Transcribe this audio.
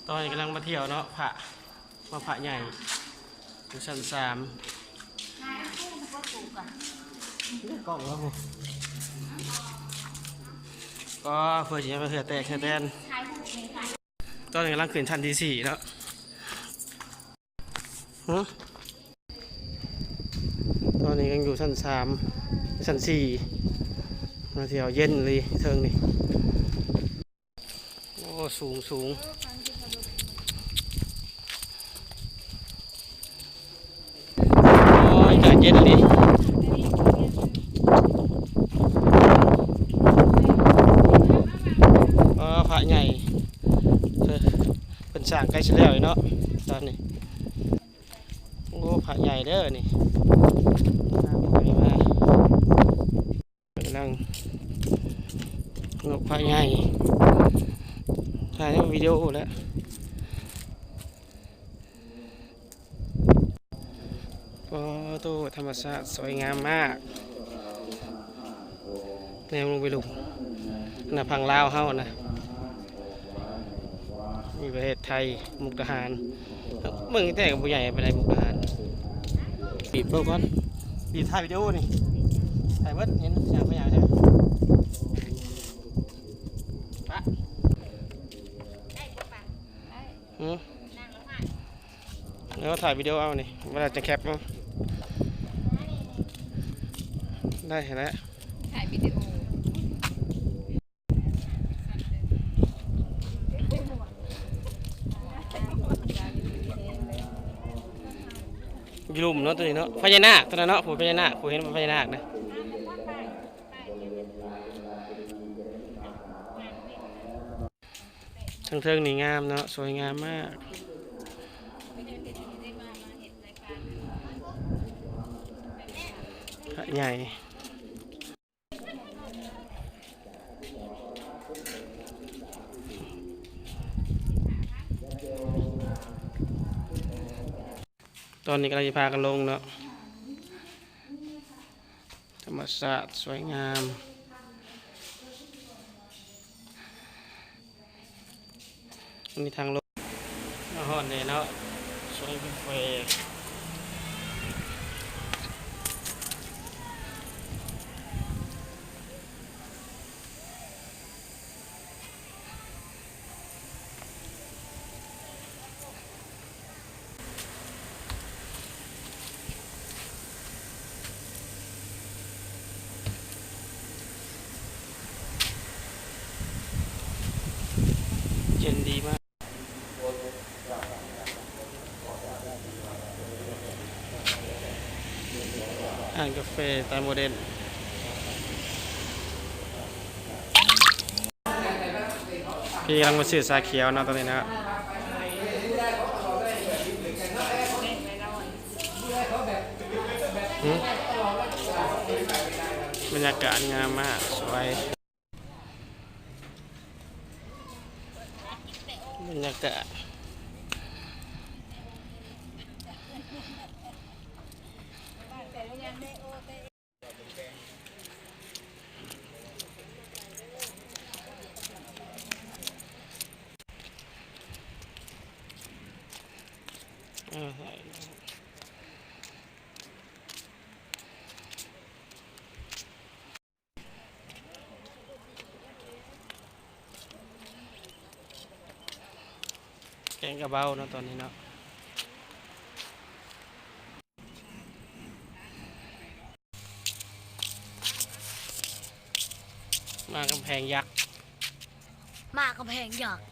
ตอนนี้กำลังมาเที่ยวเนาะพระมาพระใหญ่อยู่ชั้น3กล้องแล้วผมก็เพื่อจะมาเถื่อแตกเถื่อแตนตอนนี้กำลังขึ้นชั้นที่4แล้วตอนนี้ยังอยู่ชั้น3ชั้น4มาเที่ยวเย็นเลยเทิงนี่โอ้สูงโอ้ยอากาศเย็นเลยพระใหญ่เป็นสร้างใกล้เฉลียวเนาะตอนนี้โอ้พระใหญ่เด้อนี่กำลังงบพระใหญ่ถ่ายวิดีโอแล้วก็ตู้ธรรมชาติสวยงามมากแนวลงไปลุกน่ะพังลาวเฮานะมีประเทศไทยมุกดาหารเมืองแต่กับผู้ใหญ่ไปไหนมุกดาหารปีบเพิ่มก่อนปีบถ่ายวิดีโอนี่ถ่ายเบิดเห็นอย่างไม่อยากใช่ไหมปะแล้วถ่ายวิดีโอเอานี่เวลาจะแคปมั้งได้เห็นแล้วถ่ายวิดีโอยุลุ่มเนาะตัวนี้เนาะพญานาคตัวนั้นเนาะผมพญานาคผมเห็นมันพญานาคนะทั้งเทิงนี่งามเนาะสวยงามมากพระใหญ่ตอนนี้กำลังจะพากันลงเนาะธรรมชาติสวยงามมีทางลงมาหอดเลยเนาะสวยเป็นเฟย์เย็นดีมากอ่านกาแฟตามโมเดลพี่กำลังมาซื้อชาเขียวนะตอนนี้นะบรรยากาศงามมากสวยบรรยากาศแกงกระเบาเนาะตอนนี้เนาะมากำแพงยักษ์มากำแพงยักษ์